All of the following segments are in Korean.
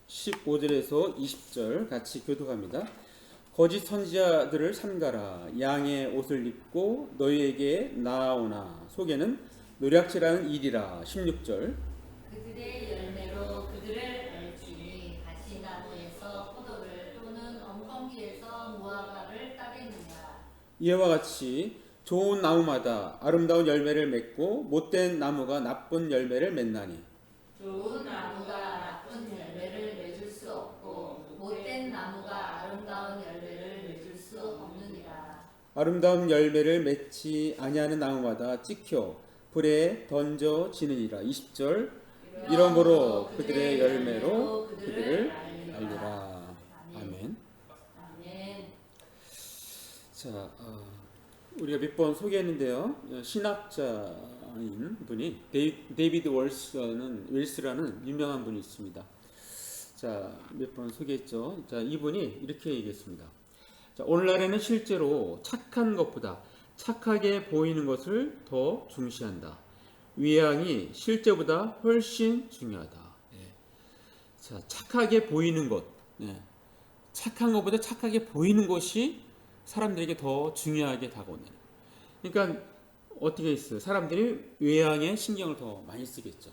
15절에서 20절 같이 교독합니다. 거짓 선지자들을 삼가라. 양의 옷을 입고 너희에게 나아오나 속에는 노략질하는 일이라. 16절. 그들의 열매로 그들을 알지니 가시나무에서 포도를 또는 엉겅퀴에서 무화과를 따겠느냐. 이와 같이 좋은 나무마다 아름다운 열매를 맺고 못된 나무가 나쁜 열매를 맺나니. 좋은 나무가 나쁜 열매를 맺을 수 없고 못된 나무가 아름다운 열매를 맺을 수 없느니라. 아름다운 열매를 맺지 아니하는 나무마다 찍혀 불에 던져지느니라. 20절. 이러므로 그들의 열매로 그들을 알리라. 아멘. 아멘. 자, 우리가 몇 번 소개했는데요. 신학자인 분이 데이비드 웰스라는 유명한 분이 있습니다. 자, 몇 번 소개했죠. 자, 이분이 이렇게 얘기했습니다. 자, 오늘날에는 실제로 착한 것보다 착하게 보이는 것을 더 중시한다. 외양이 실제보다 훨씬 중요하다. 예. 자, 착하게 보이는 것, 예. 착한 것보다 착하게 보이는 것이 사람들에게 더 중요하게 다가오는. 그러니까 어떻게 있어요? 사람들이 외양에 신경을 더 많이 쓰겠죠.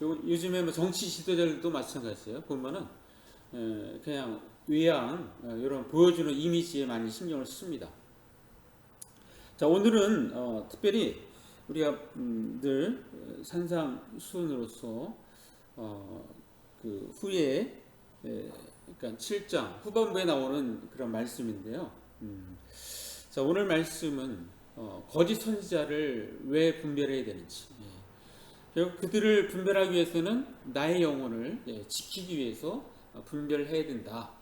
요즘에 뭐 정치 지도자들도 마찬가지예요. 보면은 그냥 외양 이런 보여주는 이미지에 많이 신경을 씁니다. 자, 오늘은 특별히 우리가 늘 산상수훈으로서 그 후에 그러니까 7장 후반부에 나오는 그런 말씀인데요. 자, 오늘 말씀은 거짓 선지자를 왜 분별해야 되는지. 결국 그들을 분별하기 위해서는 나의 영혼을 지키기 위해서 분별해야 된다.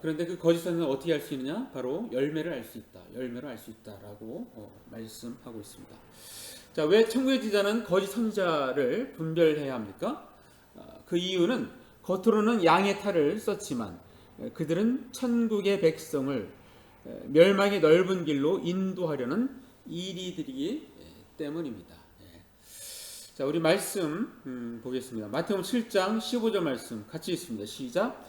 그런데 그 거짓 선지자는 어떻게 알 수 있느냐? 바로 열매를 알 수 있다. 열매로 알 수 있다라고 말씀하고 있습니다. 자, 왜 천국의 지자는 거짓 선지자를 분별해야 합니까? 그 이유는 겉으로는 양의 탈을 썼지만 그들은 천국의 백성을 멸망의 넓은 길로 인도하려는 이리들이기 때문입니다. 자, 우리 말씀 보겠습니다. 마태복음 7장 15절 말씀 같이 읽습니다. 시작.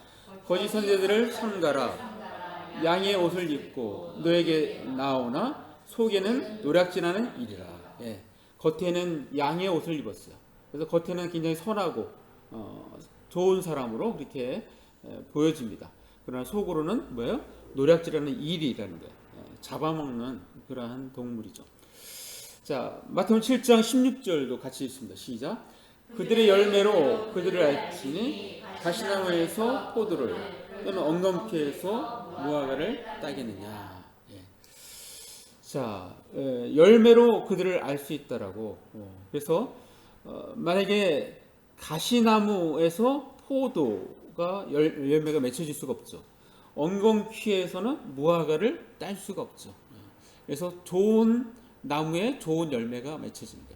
거짓 선지자들을 삼가라. 양의 옷을 입고 너에게 나오나 속에는 노략질하는 일이라. 겉에는 양의 옷을 입었어요. 그래서 겉에는 굉장히 선하고 좋은 사람으로 그렇게 보여집니다. 그러나 속으로는 뭐예요? 노략질하는 일이라는 거예요. 잡아먹는 그러한 동물이죠. 자, 마태복음 7장 16절도 같이 읽습니다. 시작. 그들의 열매로 그들을 알지니 가시나무에서 포도를 또는 엉겅퀴에서 무화과를 따겠느냐. 자, 열매로 그들을 알 수 있다라고. 그래서 만약에 가시나무에서 포도가 열매가 맺혀질 수가 없죠. 엉겅퀴에서는 무화과를 딸 수가 없죠. 그래서 좋은 나무에 좋은 열매가 맺혀집니다.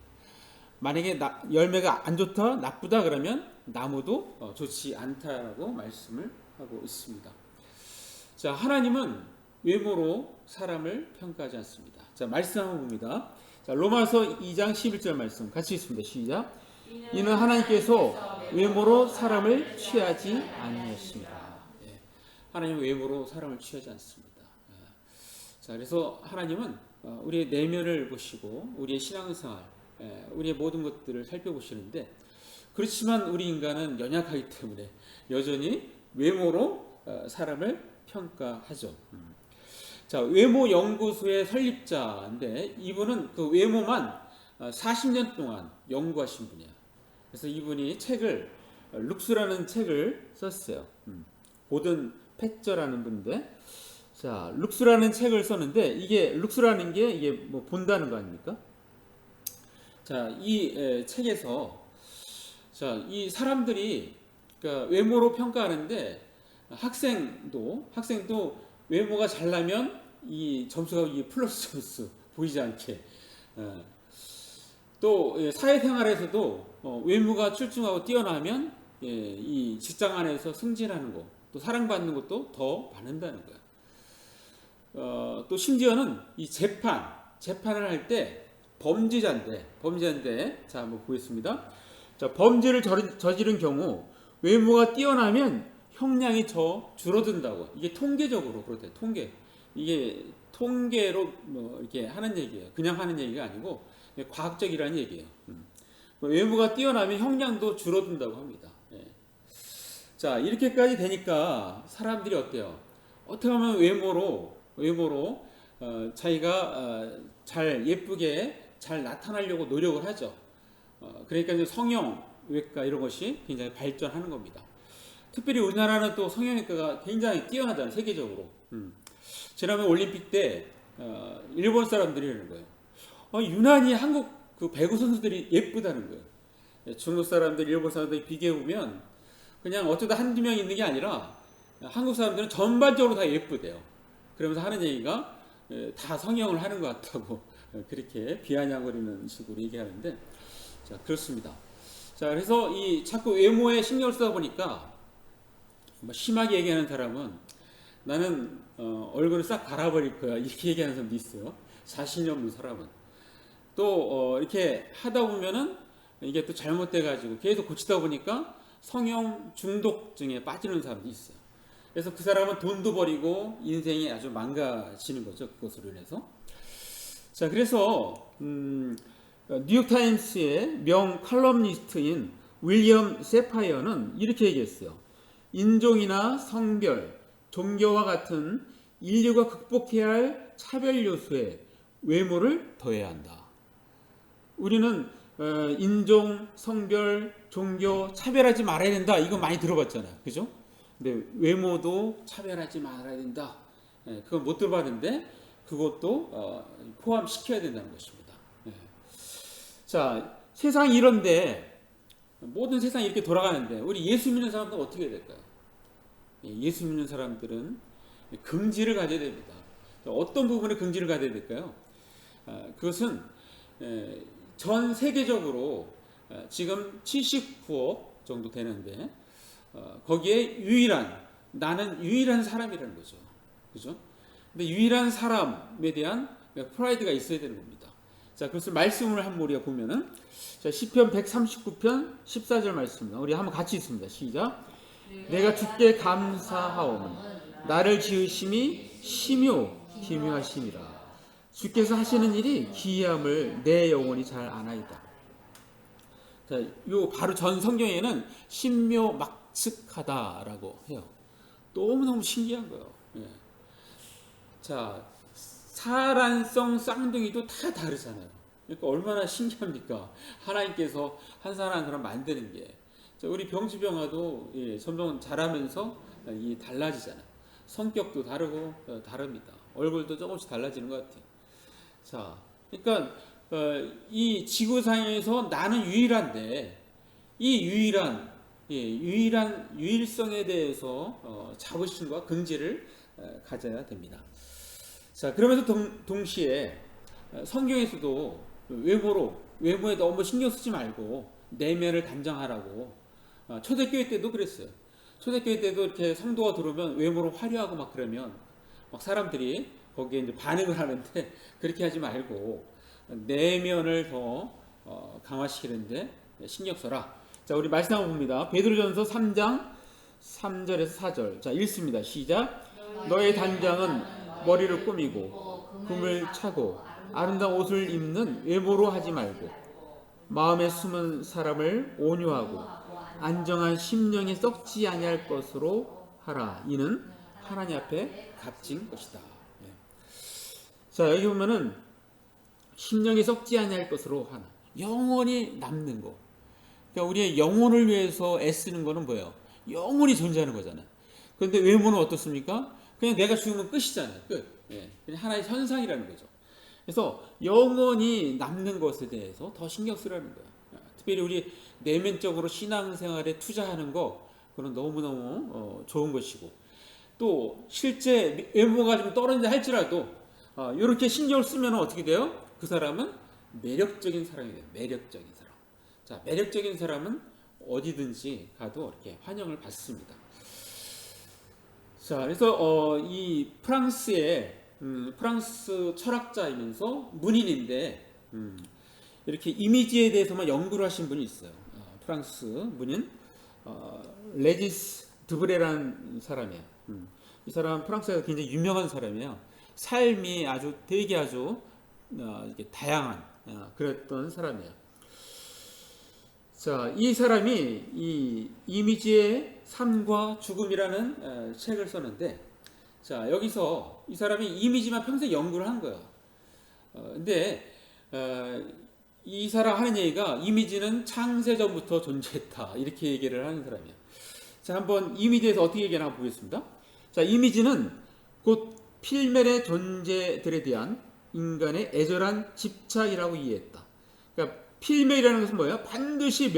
만약에 열매가 안 좋다, 나쁘다 그러면 나무도 좋지 않다라고 말씀을 하고 있습니다. 자, 하나님은 외모로 사람을 평가하지 않습니다. 자, 말씀 한번 봅니다. 자, 로마서 2장 11절 말씀 같이 읽습니다. 시작. 이는 하나님께서 외모로 사람을 취하지 아니하십니다. 하나님은 외모로 사람을 취하지 않습니다. 자, 그래서 하나님은 우리의 내면을 보시고 우리의 신앙생활, 우리의 모든 것들을 살펴보시는데, 그렇지만 우리 인간은 연약하기 때문에 여전히 외모로 사람을 평가하죠. 자, 외모 연구소의 설립자인데 이분은 그 외모만 40년 동안 연구하신 분이야. 그래서 이분이 룩스라는 책을 썼어요. 고든 패처라는 분인데, 자, 룩스라는 책을 썼는데, 이게 룩스라는 게 이게 뭐 본다는 거 아닙니까? 자, 이 책에서 자, 이 사람들이 그러니까 외모로 평가하는데 학생도 외모가 잘나면 이 점수가 이 플러스 점수 보이지 않게, 또 사회생활에서도 외모가 출중하고 뛰어나면 이 직장 안에서 승진하는 거, 또 사랑받는 것도 더 받는다는 거예요. 또 심지어는 이 재판을 할 때 범죄자인데, 자, 한번 보겠습니다. 자, 범죄를 저지른 경우 외모가 뛰어나면 형량이 줄어든다고. 이게 통계적으로 그렇대요. 통계. 이게 통계로 뭐 이렇게 하는 얘기예요. 그냥 하는 얘기가 아니고 과학적이라는 얘기예요. 외모가 뛰어나면 형량도 줄어든다고 합니다. 예. 자, 이렇게까지 되니까 사람들이 어때요? 어떻게 하면 외모로 자기가 잘 예쁘게 잘 나타나려고 노력을 하죠. 그러니까 이제 성형외과 이런 것이 굉장히 발전하는 겁니다. 특별히 우리나라는 또 성형외과가 굉장히 뛰어나잖아요, 세계적으로. 지난번 올림픽 때 일본 사람들이 이러는 거예요. 유난히 한국 그 배구 선수들이 예쁘다는 거예요. 중국 사람들, 일본 사람들이 비교해 보면 그냥 어쩌다 한두 명 있는 게 아니라 한국 사람들은 전반적으로 다 예쁘대요. 그러면서 하는 얘기가 다 성형을 하는 것 같다고 그렇게 비아냥거리는 식으로 얘기하는데, 자, 그렇습니다. 자, 그래서 이 자꾸 외모에 신경을 쓰다 보니까 심하게 얘기하는 사람은 나는 얼굴을 싹 갈아버릴 거야 이렇게 얘기하는 사람도 있어요. 자신이 없는 사람은 또 이렇게 하다 보면은 이게 또 잘못돼 가지고 계속 고치다 보니까 성형 중독증에 빠지는 사람도 있어요. 그래서 그 사람은 돈도 버리고 인생이 아주 망가지는 거죠, 그것으로 인해서. 자, 그래서 뉴욕타임스의 명 칼럼니스트인 윌리엄 세파이어는 이렇게 얘기했어요. 인종이나 성별, 종교와 같은 인류가 극복해야 할 차별 요소에 외모를 더해야 한다. 우리는 인종, 성별, 종교 차별하지 말아야 된다. 이거 많이 들어봤잖아요. 그죠? 근데 외모도 차별하지 말아야 된다. 그건 못 들어봤는데 그것도 포함시켜야 된다는 것입니다. 자, 세상이 이런데 모든 세상이 이렇게 돌아가는데 우리 예수 믿는 사람들은 어떻게 해야 될까요? 예수 믿는 사람들은 긍지를 가져야 됩니다. 어떤 부분에 긍지를 가져야 될까요? 그것은 전 세계적으로 지금 79억 정도 되는데 거기에 나는 유일한 사람이라는 거죠. 그죠? 근데 유일한 사람에 대한 프라이드가 있어야 되는 겁니다. 자, 그것을 말씀을 한번 우리가 보면은 자, 시편 139편 14절 말씀입니다. 우리 한번 같이 읽습니다. 시작. 내가 주께 감사하오니 나를 지으심이 심요 기묘하심이라. 주께서 하시는 일이 기이함을 내 영혼이 잘 아나이다. 자, 요 바로 전 성경에는 신묘막측하다라고 해요. 너무너무 신기한 거예요. 예. 자, 사란성 쌍둥이도 다 다르잖아요. 그러니까 얼마나 신기합니까? 하나님께서 한 사람 만드는 게. 자, 우리 병주병아도 점점 자라면서 달라지잖아요. 성격도 다르고 다릅니다. 얼굴도 조금씩 달라지는 것 같아요. 자, 그러니까 이 지구상에서 나는 유일한데 이 유일성에 대해서 자부심과 긍지를 가져야 됩니다. 자, 그러면서 동시에 성경에서도 외모에 너무 신경 쓰지 말고 내면을 단정하라고. 초대교회 때도 그랬어요. 초대교회 때도 이렇게 성도가 들어오면 외모로 화려하고 막 그러면 막 사람들이 거기에 이제 반응을 하는데 그렇게 하지 말고 내면을 더 강화시키는데 신경 써라. 자, 우리 말씀 한번 봅니다. 베드로전서 3장 3절에서 4절. 자, 읽습니다. 시작. 너의 단장은 머리를 꾸미고 금을 차고 아름다운 옷을 입는 외모로 하지 말고 마음에 숨은 사람을 온유하고 안정한 심령에 썩지 아니할 것으로 하라. 이는 하나님 앞에 값진 것이다. 자, 여기 보면은 심령에 썩지 아니할 것으로 하나. 영원히 남는 거. 그러니까 우리의 영혼을 위해서 애쓰는 거는 뭐예요? 영원히 존재하는 거잖아요. 그런데 외모는 어떻습니까? 그냥 내가 죽으면 끝이잖아요. 끝. 그냥 하나의 현상이라는 거죠. 그래서 영원히 남는 것에 대해서 더 신경 쓰라는 거예요. 특별히 우리 내면적으로 신앙생활에 투자하는 거, 그건 너무너무 좋은 것이고, 또 실제 외모가 좀 떨어진다 할지라도 이렇게 신경을 쓰면 어떻게 돼요? 그 사람은 매력적인 사람이 돼요. 매력적인 사람. 자, 매력적인 사람은 어디든지 가도 이렇게 환영을 받습니다. 자, 그래서 이 프랑스 철학자이면서 문인인데 이렇게 이미지에 대해서만 연구를 하신 분이 있어요. 프랑스 문인 레지스 드브레라는 사람이에요. 이 사람 프랑스에서 굉장히 유명한 사람이에요. 삶이 되게 아주 이렇게 다양한 그랬던 사람이에요. 자, 이 사람이 이 이미지의 삶과 죽음이라는 책을 썼는데, 자, 여기서 이 사람이 이미지만 평생 연구를 한 거예요. 근데 이 사람 하는 얘기가 이미지는 창세 전부터 존재했다, 이렇게 얘기를 하는 사람이에요. 자, 한번 이미지에 대해서 어떻게 얘기하나 보겠습니다. 자, 이미지는 곧 필멜의 존재들에 대한 인간의 애절한 집착이라고 이해했다. 그러니까 필멜이라는 것은 뭐예요? 반드시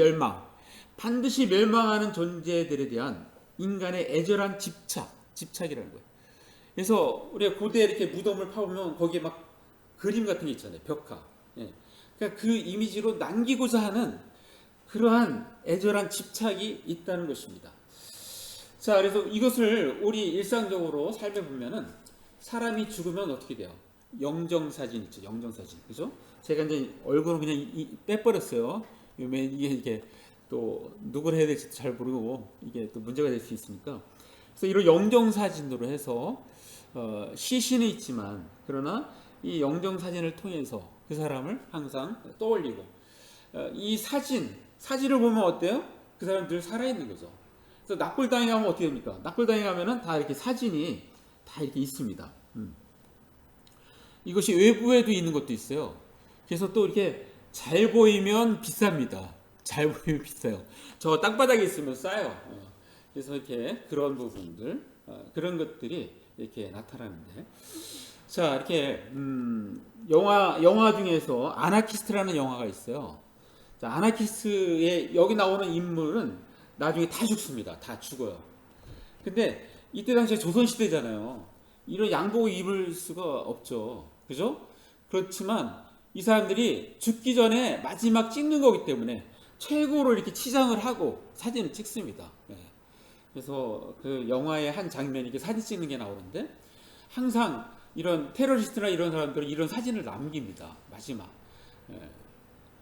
멸망하는 존재들에 대한 인간의 애절한 집착이라는 거예요. 그래서 우리가 고대 이렇게 무덤을 파보면 거기에 막 그림 같은 게 있잖아요. 벽화. 예. 그러니까 그 이미지로 남기고자 하는 그러한 애절한 집착이 있다는 것입니다. 자, 그래서 이것을 우리 일상적으로 삶에 보면은 사람이 죽으면 어떻게 돼요? 영정사진 있죠. 영정사진. 그죠? 제가 이제 얼굴은 그냥 빼버렸어요. 이게 이게 또 누구를 해야 될지 잘 모르고 이게 또 문제가 될 수 있으니까. 그래서 이런 영정사진으로 해서 시신이 있지만 그러나 이 영정사진을 통해서 그 사람을 항상 떠올리고 이 사진을 보면 어때요? 그 사람 늘 살아있는 거죠. 그래서 납골당에 가면 어떻게 됩니까? 납골당에 가면은 다 이렇게 사진이 다 이렇게 있습니다. 이것이 외부에도 있는 것도 있어요. 그래서 또 이렇게 잘 보이면 비쌉니다. 잘 보이면 비싸요. 저 땅바닥에 있으면 싸요. 그래서 이렇게 그런 부분들, 그런 것들이 이렇게 나타나는데, 자, 이렇게 영화 중에서 아나키스트라는 영화가 있어요. 자, 아나키스트의 여기 나오는 인물은 나중에 다 죽습니다. 다 죽어요. 근데 이때 당시에 조선시대잖아요. 이런 양복을 입을 수가 없죠. 그죠? 그렇지만 이 사람들이 죽기 전에 마지막 찍는 거기 때문에 최고로 이렇게 치장을 하고 사진을 찍습니다. 네. 그래서 그 영화의 한 장면이 이렇게 사진 찍는 게 나오는데 항상 이런 테러리스트나 이런 사람들은 이런 사진을 남깁니다. 마지막. 네.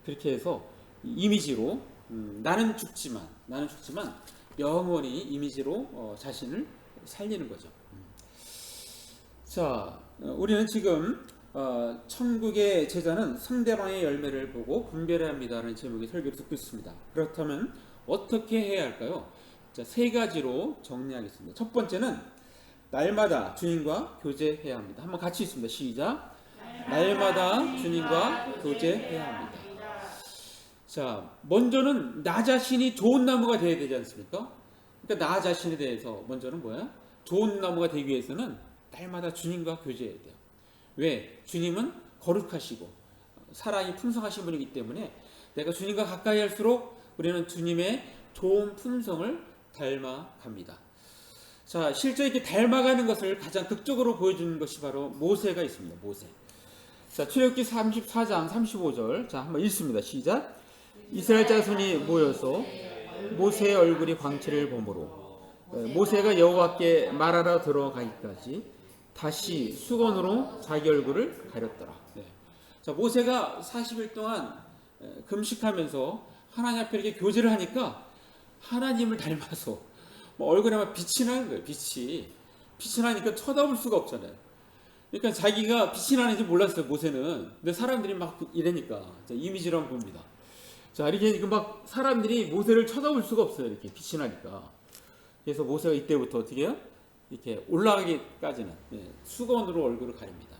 그렇게 해서 이미지로 나는 죽지만 영원히 이미지로 자신을 살리는 거죠. 자, 우리는 지금 천국의 제자는 상대방의 열매를 보고 분별해야 합니다라는 제목의 설교를 듣고 있습니다. 그렇다면 어떻게 해야 할까요? 자, 세 가지로 정리하겠습니다. 첫 번째는 날마다 주님과 교제해야 합니다. 한번 같이 있습니다. 시작. 날마다 주님과 교제해야 합니다. 자, 먼저는 나 자신이 좋은 나무가 되어야 되지 않습니까? 그러니까 나 자신에 대해서 먼저는 뭐야? 좋은 나무가 되기 위해서는 날마다 주님과 교제해야 돼요. 왜? 주님은 거룩하시고 사랑이 풍성하신 분이기 때문에 내가 주님과 가까이 할수록 우리는 주님의 좋은 품성을 닮아갑니다. 자, 실제 이렇게 닮아가는 것을 가장 극적으로 보여주는 것이 바로 모세가 있습니다. 모세. 자, 출애굽기 34장 35절. 자, 한번 읽습니다. 시작. 이스라엘 자손이 모여서 모세의 얼굴이 광채를 보므로 모세가 여호와께 말하러 들어가기까지 다시 수건으로 자기 얼굴을 가렸더라. 네. 자, 모세가 40일 동안 금식하면서 하나님 앞에 이렇게 교제를 하니까 하나님을 닮아서 얼굴에 막 빛이 나는 거예요. 빛이 나니까 쳐다볼 수가 없잖아요. 그러니까 자기가 빛이 나는지 몰랐어요. 모세는. 근데 사람들이 막 이러니까 이미지로 한번 봅니다. 자, 이렇게 막 사람들이 모세를 쳐다볼 수가 없어요. 이렇게 빛이 나니까. 그래서 모세가 이때부터 어떻게 해요? 이렇게 올라가기까지는 수건으로 얼굴을 가립니다.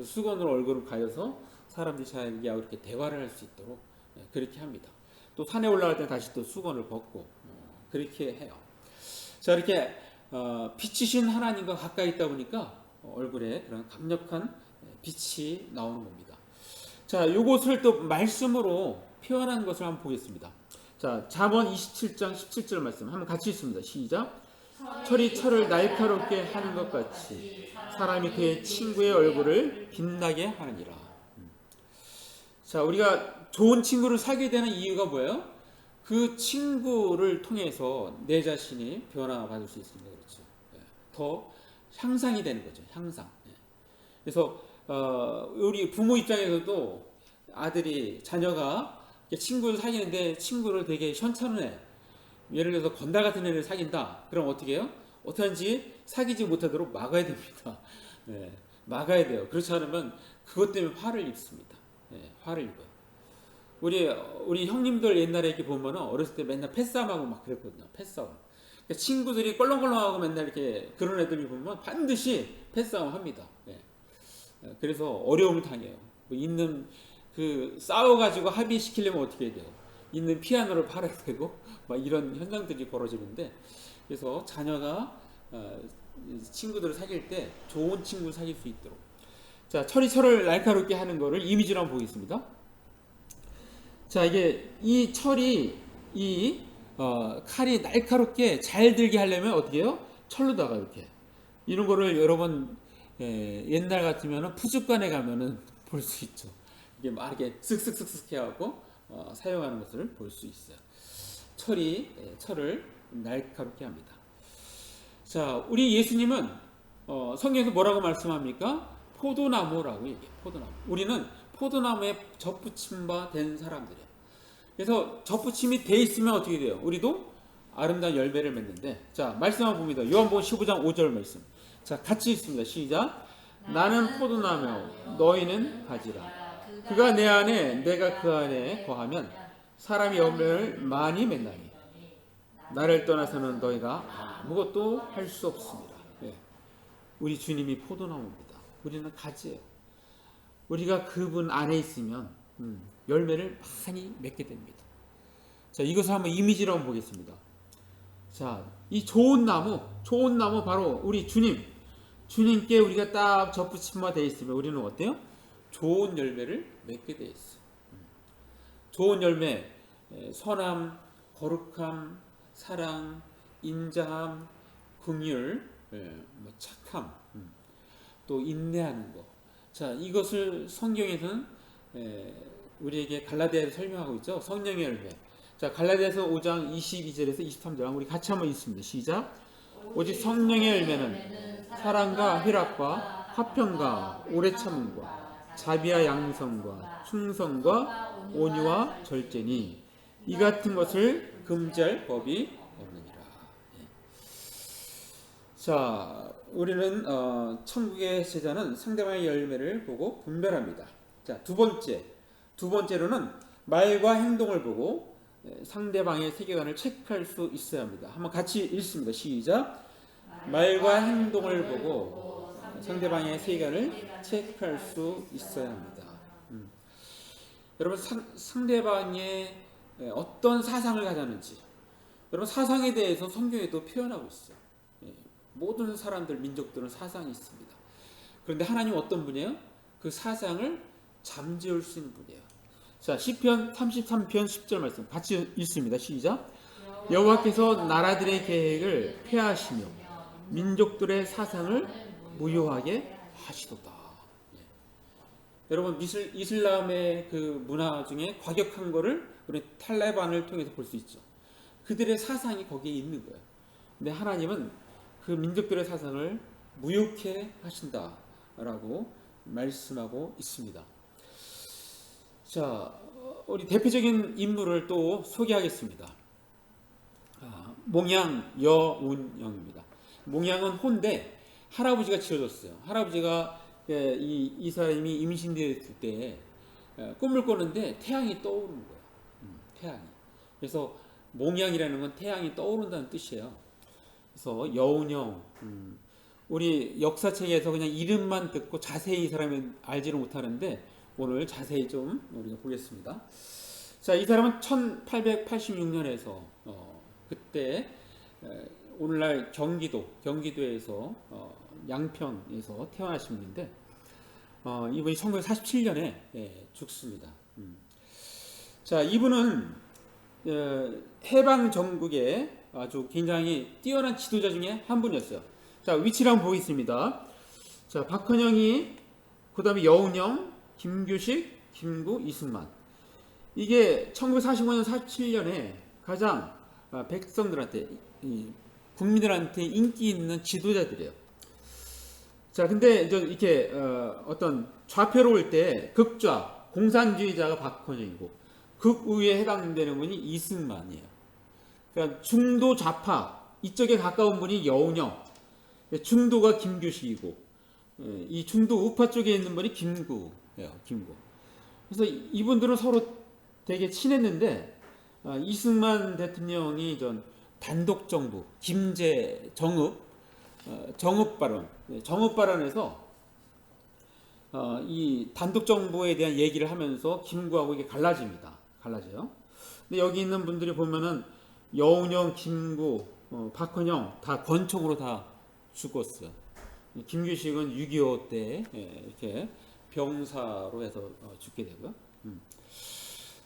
수건으로 얼굴을 가려서 사람들이 자기하고 이렇게 대화를 할 수 있도록 그렇게 합니다. 또 산에 올라갈 때 다시 또 수건을 벗고 그렇게 해요. 자, 이렇게 빛이신 하나님과 가까이 있다 보니까 얼굴에 그런 강력한 빛이 나오는 겁니다. 자, 이것을 또 말씀으로 표현한 것을 한번 보겠습니다. 자, 잠언 27장 17절 말씀 한번 같이 읽습니다. 시작. 철이 철을 날카롭게 하는 것 같이 사람이 그의 친구의 얼굴을 빛나게 하느니라. 자, 우리가 좋은 친구를 사귀게 되는 이유가 뭐예요? 그 친구를 통해서 내 자신이 변화받을 수 있습니다. 그렇죠? 더 향상이 되는 거죠. 향상. 그래서 우리 부모 입장에서도 자녀가 친구를 사귀는데 친구를 되게 현찮은 애, 예를 들어서 건달 같은 애를 사귄다. 그럼 어떻게 해요? 어떻게 하는지 사귀지 못하도록 막아야 됩니다. 예, 막아야 돼요. 그렇지 않으면 그것 때문에 화를 입습니다. 예, 화를 입어요. 우리 형님들 옛날에 이렇게 보면은 어렸을 때 맨날 패싸움하고 막 그랬거든요. 패싸움. 그러니까 친구들이 껄렁껄렁하고 맨날 이렇게 그런 애들이 보면 반드시 패싸움 합니다. 예. 그래서 어려움을 당해요. 뭐 있는 그 싸워가지고 합의시키려면 어떻게 해야 돼요? 있는 피아노를 팔아야 되고 막 이런 현상들이 벌어지는데, 그래서 자녀가 친구들을 사귈 때 좋은 친구를 사귈 수 있도록, 자, 철이 철을 날카롭게 하는 거를 이미지로 한번 보겠습니다. 자, 이게 이 철이 칼이 날카롭게 잘 들게 하려면 어떻게 해요? 철로다가 이렇게 이런 거를 여러분 옛날 같으면은 푸주간에 가면은 볼 수 있죠. 이게 막 이렇게 쓱쓱쓱쓱 해갖고 사용하는 것을 볼 수 있어요. 철을 날카롭게 합니다. 자, 우리 예수님은 성경에서 뭐라고 말씀합니까? 포도나무라고 얘기해요. 포도나무. 우리는 포도나무에 접붙임바 된 사람들이에요. 그래서 접붙임이 돼 있으면 어떻게 돼요? 우리도 아름다운 열매를 맺는데, 자, 말씀 한번 봅니다. 요한복음 15장 5절 말씀. 자, 같이 읽습니다. 시작. 나는 포도나무, 너희는 가지라. 그가 내 안에, 내가 그 안에 거하면 사람이 열매를 많이 맺나니 나를 떠나서는 너희가 아무것도 할 수 없습니다. 예. 우리 주님이 포도나무입니다. 우리는 가지예요. 우리가 그분 안에 있으면 열매를 많이 맺게 됩니다. 자, 이것을 한번 이미지로 한번 보겠습니다. 자, 이 좋은 나무 바로 우리 주님께 우리가 딱 접붙임화 되어 있으면 우리는 어때요? 좋은 열매를 맺게 되어 있어요. 좋은 열매, 선함, 거룩함, 사랑, 인자함, 긍휼, 착함, 또 인내하는 것. 자, 이것을 성경에서는 우리에게 갈라디아에서 설명하고 있죠. 성령의 열매. 자, 갈라디아서 5장 22절에서 23절 우리 같이 한번 읽습니다. 시작. 오직 성령의 열매는 사랑과 희락과 화평과 오래 참음과 자비와 양성과 충성과 온유와 절제니 이 같은 것을 금지할 법이 없느니라. 자, 우리는 천국의 제자는 상대방의 열매를 보고 분별합니다. 자, 두 번째로는 말과 행동을 보고 상대방의 세계관을 체크할 수 있어야 합니다. 한번 같이 읽습니다. 시작. 말과 행동을 보고 상대방의 세계관을 체크할 수 있어야 합니다. 여러분, 상대방의 어떤 사상을 가졌는지, 여러분, 사상에 대해서 성경에도 표현하고 있어요. 모든 사람들, 민족들은 사상이 있습니다. 그런데 하나님은 어떤 분이에요? 그 사상을 잠재울 수 있는 분이에요. 자, 시편 33편 10절 말씀 같이 읽습니다. 시작. 여호와께서 나라들의 계획을 폐하시며 민족들의 사상을 무효하게 하시도다. 여러분, 이슬람의 그 문화 중에 과격한 거를 우리 탈레반을 통해서 볼 수 있죠. 그들의 사상이 거기에 있는 거예요. 근데 하나님은 그 민족들의 사상을 무효케 하신다라고 말씀하고 있습니다. 자, 우리 대표적인 인물을 또 소개하겠습니다. 몽양 여운영입니다. 몽양은 혼데 할아버지가 지어줬어요. 할아버지가 이 사람이 임신되었을 때 꿈을 꿨는데 태양이 떠오르는 거예요. 태양이. 그래서 몽양이라는 건 태양이 떠오른다는 뜻이에요. 그래서 여운형, 우리 역사책에서 그냥 이름만 듣고 자세히 이 사람을 알지를 못하는데 오늘 자세히 좀 우리가 보겠습니다. 자, 이 사람은 1886년에서 그때 오늘날 경기도에서 양평에서 태어나신 분인데 이분이 1947년에 죽습니다. 자, 이분은 해방 전국에 아주 굉장히 뛰어난 지도자 중에 한 분이었어요. 자, 위치를 한번 보겠습니다. 자, 박헌영이, 그 다음에 여운형, 김규식, 김구, 이승만. 이게 1945년, 47년에 가장 백성들한테, 국민들한테 인기 있는 지도자들이에요. 자, 근데 이렇게 어떤 좌표로 올 때 극좌, 공산주의자가 박헌영이고, 극우에 해당되는 분이 이승만이에요. 그러니까 중도 좌파 이쪽에 가까운 분이 여운형, 중도가 김규식이고 이 중도 우파 쪽에 있는 분이 김구예요. 김구. 그래서 이분들은 서로 되게 친했는데 이승만 대통령이 전 단독 정부 김제 정읍 발언, 정읍 발언에서 이 단독 정부에 대한 얘기를 하면서 김구하고 이게 갈라집니다. 갈라져요. 근데 여기 있는 분들이 보면은 여운형, 김구, 박헌영 다 권총으로 다 죽었어요. 김규식은 6.25 때 이렇게 병사로 해서 죽게 되고요.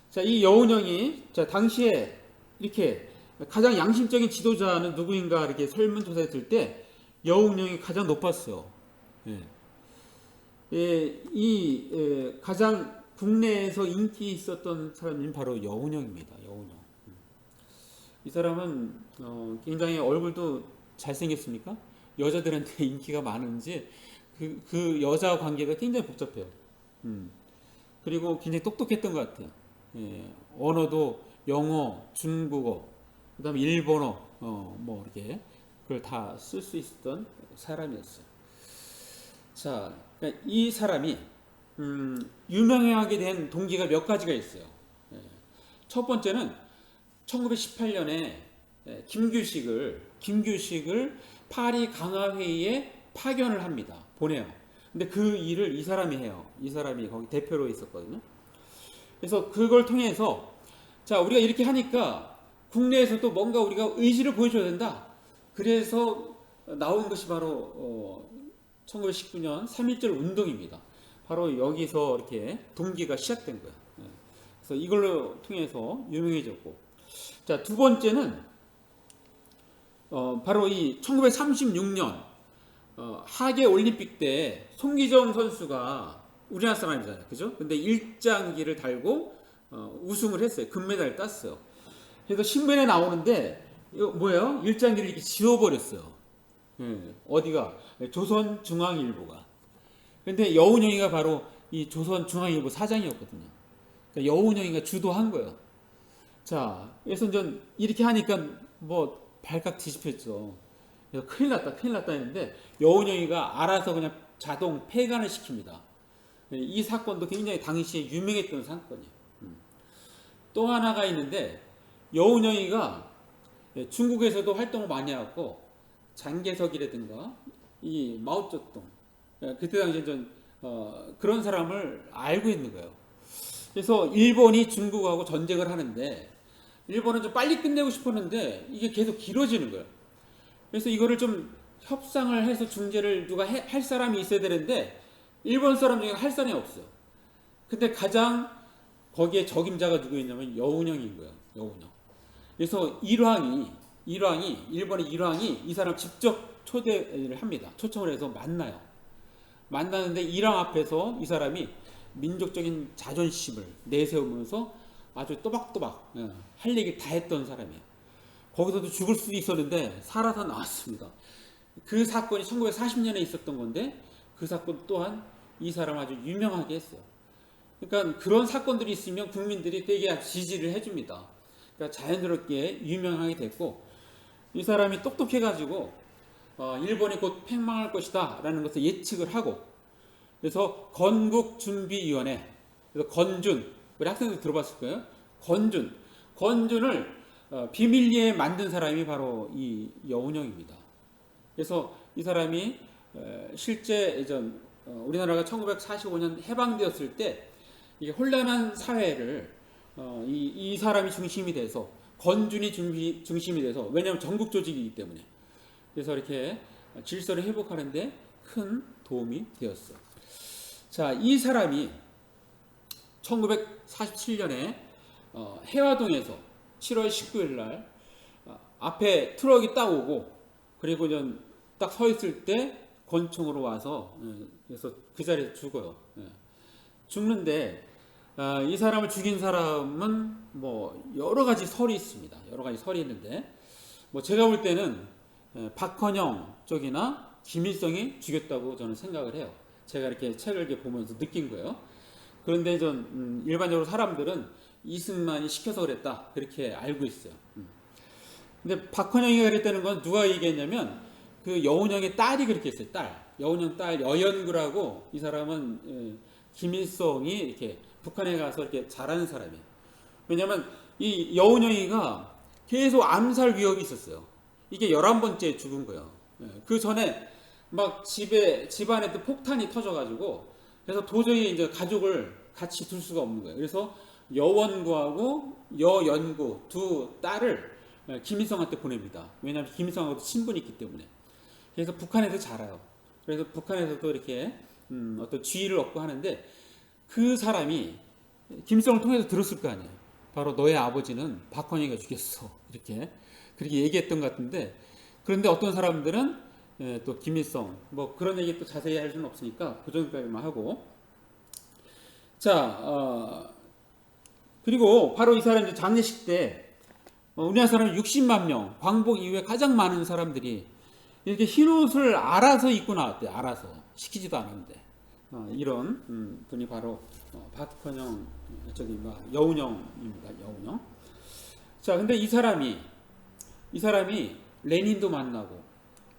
자, 이 여운형이 자 당시에 이렇게 가장 양심적인 지도자는 누구인가 이렇게 설문조사했을 때 여운형이 가장 높았어요. 가장 국내에서 인기 있었던 사람이 바로 여운형입니다. 여운형. 이 사람은 굉장히 얼굴도 잘생겼습니까? 여자들한테 인기가 많은지 그 여자 관계가 굉장히 복잡해요. 그리고 굉장히 똑똑했던 것 같아요. 언어도 영어, 중국어, 그다음에 일본어, 뭐 이렇게 그걸 다 쓸 수 있었던 사람이었어요. 자, 그러니까 이 사람이 유명하게 된 동기가 몇 가지가 있어요. 첫 번째는 1918년에 김규식을 파리 강화회의에 파견을 합니다. 보내요. 근데 그 일을 이 사람이 해요. 이 사람이 거기 대표로 있었거든요. 그래서 그걸 통해서 자, 우리가 이렇게 하니까 국내에서도 뭔가 우리가 의지를 보여줘야 된다. 그래서 나온 것이 바로 1919년 3.1절 운동입니다. 바로 여기서 이렇게 동기가 시작된 거예요. 그래서 이걸로 통해서 유명해졌고, 자, 두 번째는 바로 이 1936년 하계 올림픽 때 송기정 선수가 우리나라 사람이잖아요, 그죠? 근데 일장기를 달고 우승을 했어요. 금메달을 땄어요. 그래서 신문에 나오는데 이거 뭐예요? 일장기를 이렇게 지워버렸어요. 어디가? 조선중앙일보가. 근데 여운형이가 바로 이 조선중앙일보 사장이었거든요. 그러니까 여운형이가 주도한 거예요. 자, 그래서 전 이렇게 하니까 뭐 발칵 뒤집혔죠. 그래서 큰일 났다 했는데 여운형이가 알아서 그냥 자동 폐간을 시킵니다. 이 사건도 굉장히 당시에 유명했던 사건이에요. 또 하나가 있는데 여운형이가 중국에서도 활동을 많이 하고 장개석이라든가 이 마오쩌둥 그때 당시에 전 그런 사람을 알고 있는 거예요. 그래서 일본이 중국하고 전쟁을 하는데 일본은 좀 빨리 끝내고 싶었는데 이게 계속 길어지는 거예요. 그래서 이거를 좀 협상을 해서 중재를 누가 할 사람이 있어야 되는데 일본 사람 중에 할 사람이 없어요. 근데 가장 거기에 적임자가 누구였냐면 여운형인 거예요. 여운형. 그래서 일본의 일왕이 이 사람 직접 초대를 합니다. 초청을 해서 만나요. 만나는데 일왕 앞에서 이 사람이 민족적인 자존심을 내세우면서 아주 또박또박 할 얘기를 다 했던 사람이에요. 거기서도 죽을 수도 있었는데 살아서 나왔습니다. 그 사건이 1940년에 있었던 건데 그 사건 또한 이 사람 아주 유명하게 했어요. 그러니까 그런 사건들이 있으면 국민들이 되게 지지를 해줍니다. 그러니까 자연스럽게 유명하게 됐고 이 사람이 똑똑해가지고 일본이 곧 패망할 것이다 라는 것을 예측을 하고 그래서 건국준비위원회 그래서 건준 우리 학생들 들어봤을 거예요. 건준을 비밀리에 만든 사람이 바로 이 여운형입니다. 그래서 이 사람이 실제 예전 우리나라가 1945년 해방되었을 때 이게 혼란한 사회를 이 사람이 중심이 돼서 건준이 중심이 돼서 왜냐하면 전국 조직이기 때문에 그래서 이렇게 질서를 회복하는데 큰 도움이 되었어요. 자, 이 사람이 1947년에 해화동에서 7월 19일 날 앞에 트럭이 딱 오고 그리고 딱 서 있을 때 권총으로 와서 그래서 그 자리에서 죽어요. 죽는데 이 사람을 죽인 사람은 뭐 여러 가지 설이 있습니다. 여러 가지 설이 있는데 뭐 제가 볼 때는 박헌영 쪽이나 김일성이 죽였다고 저는 생각을 해요. 제가 이렇게 책을 이렇게 보면서 느낀 거예요. 그런데 전 일반적으로 사람들은 이승만이 시켜서 그랬다 그렇게 알고 있어요. 근데 박헌영이가 그랬다는 건 누가 얘기했냐면 그 여운형의 딸이 그렇게 했어요. 여운형 딸 여연구라고 이 사람은 김일성이 이렇게 북한에 가서 이렇게 잘하는 사람이에요. 왜냐하면 이 여운형이가 계속 암살 위협이 있었어요. 이게 11번째 죽은 거예요. 그 전에 막 집안에 또 폭탄이 터져가지고 그래서 도저히 이제 가족을 같이 둘 수가 없는 거예요. 그래서 여원구하고 여연구 두 딸을 김일성한테 보냅니다. 왜냐하면 김일성하고도 친분이 있기 때문에. 그래서 북한에서 자라요. 그래서 북한에서도 이렇게 어떤 지위를 얻고 하는데 그 사람이 김일성을 통해서 들었을 거 아니에요. 바로 너의 아버지는 박헌영이가 죽였어. 이렇게 그렇게 얘기했던 것 같은데 그런데 어떤 사람들은 또 김일성 뭐 그런 얘기 또 자세히 할 수는 없으니까 그 정도까지만 하고 자 그리고 바로 이 사람이 장례식 때 우리나라 사람 60만 명 광복 이후에 가장 많은 사람들이 이렇게 흰옷을 알아서 입고 나왔대요. 알아서 시키지도 않았는데 이런 분이 바로 박헌영 여운형입니다. 여운형. 자 근데 이 사람이 레닌도 만나고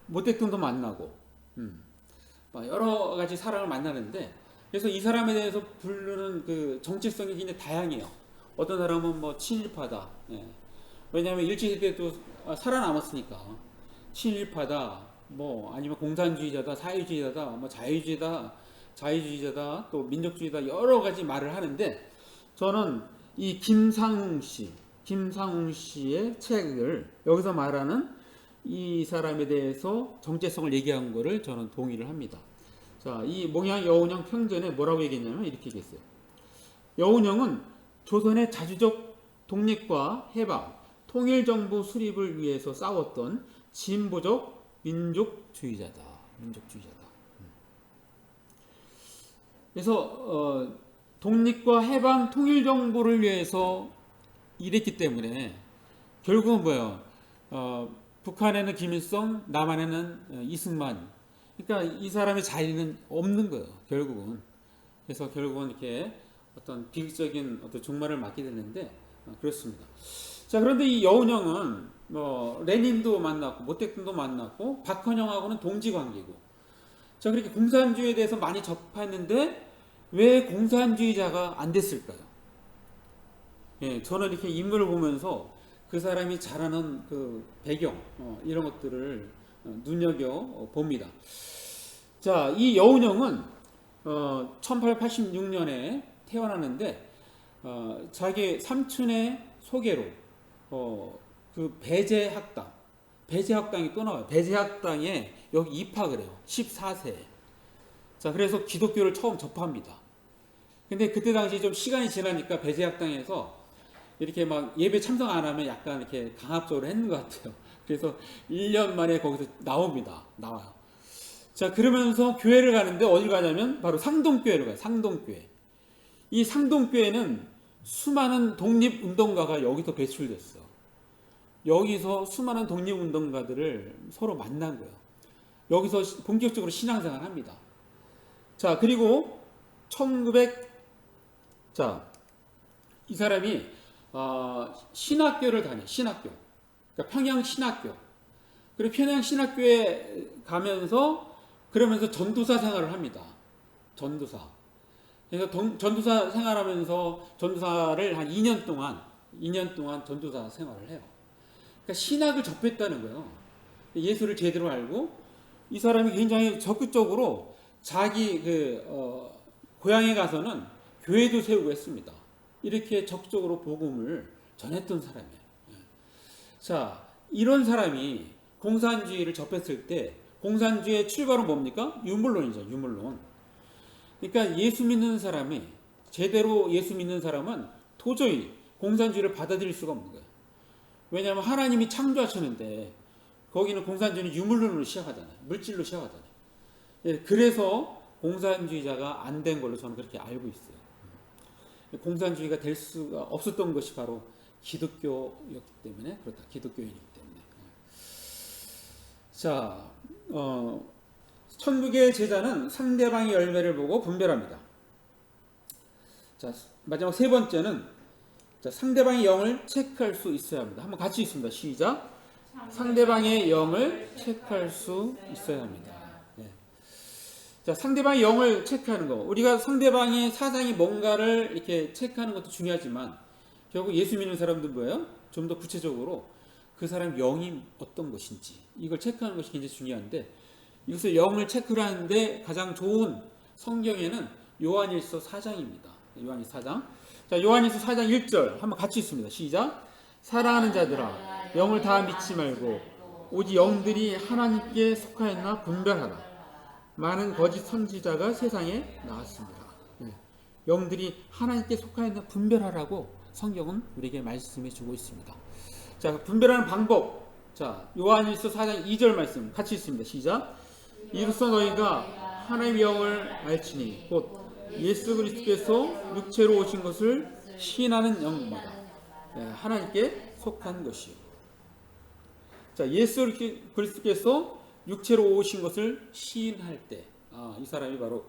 모택동도 만나고 여러 가지 사람을 만나는데 그래서 이 사람에 대해서 부르는 그 정체성이 굉장히 다양해요. 어떤 사람은 뭐 친일파다. 왜냐하면 일제시대 도 살아남았으니까 친일파다. 뭐 아니면 공산주의자다, 사회주의자다, 뭐 자유주의자다, 또 민족주의다 여러 가지 말을 하는데 저는 이 김상웅 씨의 책을 여기서 말하는 이 사람에 대해서 정체성을 얘기한 거를 저는 동의를 합니다. 자, 이 몽양 여운형 평전에 뭐라고 얘기했냐면 이렇게 얘기했어요. 여운형은 조선의 자주적 독립과 해방, 통일정부 수립을 위해서 싸웠던 진보적 민족주의자다. 그래서 독립과 해방, 통일정부를 위해서 일했기 때문에 결국은 뭐예요? 북한에는 김일성, 남한에는 이승만. 그러니까 이 사람의 자리는 없는 거예요. 결국은. 그래서 결국은 이렇게 어떤 비극적인 어떤 종말을 맞게 됐는데 그렇습니다. 자 그런데 이 여운형은 뭐 레닌도 만났고 모택동도 만났고 박헌영하고는 동지관계고. 자 그렇게 공산주의에 대해서 많이 접했는데 왜 공산주의자가 안 됐을까요? 저는 이렇게 인물을 보면서 그 사람이 자라는 그 배경 이런 것들을 눈여겨 봅니다. 자, 이 여운형은 1886년에 태어나는데 자기 삼촌의 소개로 그 배제학당이 또 나와요. 배제학당에 여기 입학을 해요. 14세. 자, 그래서 기독교를 처음 접합니다. 근데 그때 당시 좀 시간이 지나니까 배제학당에서 이렇게 막 예배 참석 안 하면 약간 이렇게 강압적으로 했는 것 같아요. 그래서 1년 만에 거기서 나와요. 자, 그러면서 교회를 가는데 어딜 가냐면 바로 상동교회를 가요. 상동교회. 이 상동교회는 수많은 독립운동가가 여기서 배출됐어. 여기서 수많은 독립운동가들을 서로 만난 거예요. 여기서 본격적으로 신앙생활을 합니다. 자, 그리고 이 사람이 신학교를 다녀요. 신학교. 그러니까 평양신학교. 그리고 평양신학교에 가면서 그러면서 전도사 생활을 합니다. 전도사. 그래서 전도사 생활하면서 전도사를 한 2년 동안 전도사 생활을 해요. 그러니까 신학을 접했다는 거예요. 예수를 제대로 알고 이 사람이 굉장히 적극적으로 자기 고향에 가서는 교회도 세우고 했습니다. 이렇게 적극적으로 복음을 전했던 사람이에요. 자, 이런 사람이 공산주의를 접했을 때 공산주의의 출발은 뭡니까? 유물론이죠. 유물론. 그러니까 제대로 예수 믿는 사람은 도저히 공산주의를 받아들일 수가 없는 거예요. 왜냐하면 하나님이 창조하셨는데 거기는 공산주의는 유물론으로 시작하잖아요. 물질로 시작하잖아요. 그래서 공산주의자가 안 된 걸로 저는 그렇게 알고 있어요. 공산주의가 될 수가 없었던 것이 바로 기독교였기 때문에 그렇다. 기독교인이기 때문에. 자, 천국의 제자는 상대방의 열매를 보고 분별합니다. 자, 마지막 세 번째는 자, 상대방의 영을 체크할 수 있어야 합니다. 한번 같이 있습니다. 시작. 상대방의 영을 체크할 수 있어야 합니다. 네. 자, 상대방의 영을 체크하는 거. 우리가 상대방의 사상이 뭔가를 이렇게 체크하는 것도 중요하지만 결국 예수 믿는 사람들은 뭐예요? 좀 더 구체적으로 그 사람 영이 어떤 것인지 이걸 체크하는 것이 굉장히 중요한데 이것을 영을 체크를 하는데 가장 좋은 성경에는 요한일서 4장입니다. 요한일서 4장. 자, 요한일서 4장 1절 한번 같이 있습니다. 시작. 사랑하는 자들아 영을 다 믿지 말고 오직 영들이 하나님께 속하였나 분별하라. 많은 거짓 선지자가 세상에 나왔습니다. 네. 영들이 하나님께 속하였나 분별하라고 성경은 우리에게 말씀해 주고 있습니다. 자, 분별하는 방법. 자, 요한일서 4장 2절 말씀 같이 있습니다. 시작. 이로써 너희가 하나님의 영을 알지니 곧 예수 그리스도께서 육체로 오신 것을 시인하는 영마다 하나님께 속한 것이요. 자, 예수 그리스도께서 육체로 오신 것을 시인할 때, 이 사람이 바로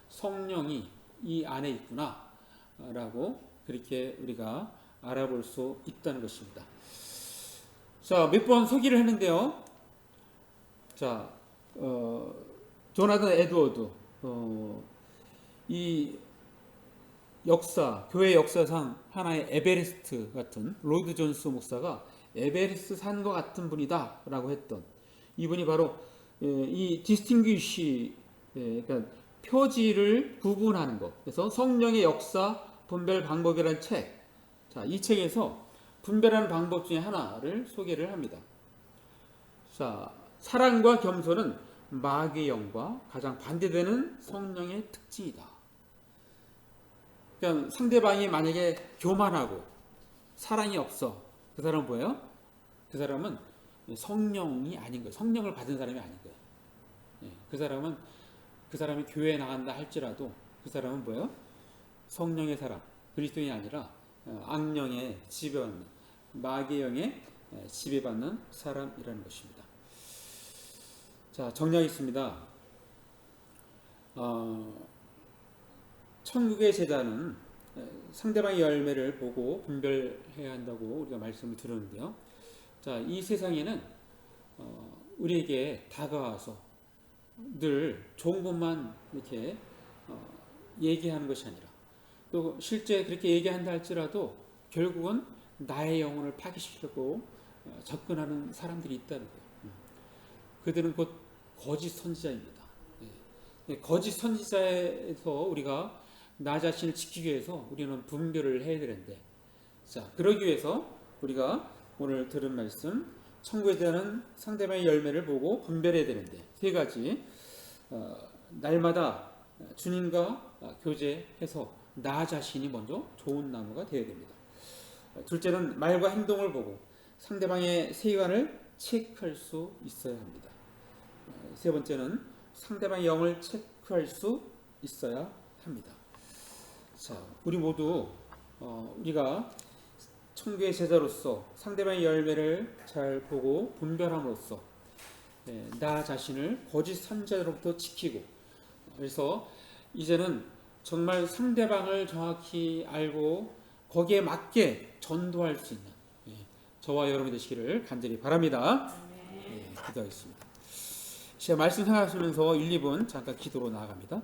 성령이 이 안에 있구나라고 그렇게 우리가 알아볼 수 있다는 것입니다. 자, 몇 번 소개를 했는데요. 자, 조나단 에드워드, 이 역사, 교회 역사상 하나의 에베레스트 같은 로이드 존스 목사가 에베레스트 산 것 같은 분이다라고 했던 이분이 바로 이 디스팅귀시, 그러니까 표지를 구분하는 것. 그래서 성령의 역사 분별 방법이라는 책. 자, 이 책에서 분별하는 방법 중에 하나를 소개를 합니다. 자, 사랑과 겸손은 마귀의 영과 가장 반대되는 성령의 특징이다. 그러니까 상대방이 만약에 교만하고 사랑이 없어. 그 사람은 뭐예요? 그 사람은 성령이 아닌 거예요. 성령을 받은 사람이 아닌 거예요. 그 사람이 교회에 나간다 할지라도 그 사람은 뭐예요? 성령의 사람, 그리스도인이 아니라 악령의 지배받는, 마귀의 영에 지배받는 사람이라는 것입니다. 자, 정리하겠습니다. 천국의 제자는 상대방의 열매를 보고 분별해야 한다고 우리가 말씀을 들었는데요. 자, 이 세상에는 우리에게 다가와서 늘 좋은 것만 이렇게 얘기하는 것이 아니라 또 실제 그렇게 얘기한다 할지라도 결국은 나의 영혼을 파괴시키려고 접근하는 사람들이 있다는 거예요. 그들은 곧 거짓 선지자입니다. 거짓 선지자에서 우리가 나 자신을 지키기 위해서 우리는 분별을 해야 되는데, 자, 그러기 위해서 우리가 오늘 들은 말씀, 천국에 대한 상대방의 열매를 보고 분별해야 되는데, 세 가지, 날마다 주님과 교제해서 나 자신이 먼저 좋은 나무가 되어야 됩니다. 둘째는 말과 행동을 보고 상대방의 세관을 체크할 수 있어야 합니다. 세 번째는 상대방의 영을 체크할 수 있어야 합니다. 자, 우리 모두 우리가 천국의 제자로서 상대방의 열매를 잘 보고 분별함으로써 나 자신을 거짓 선지자로부터 지키고, 그래서 이제는 정말 상대방을 정확히 알고 거기에 맞게 전도할 수 있는 저와 여러분 되시기를 간절히 바랍니다. 기도하겠습니다. 제가 말씀 생각하시면서 1, 2분 잠깐 기도로 나아갑니다.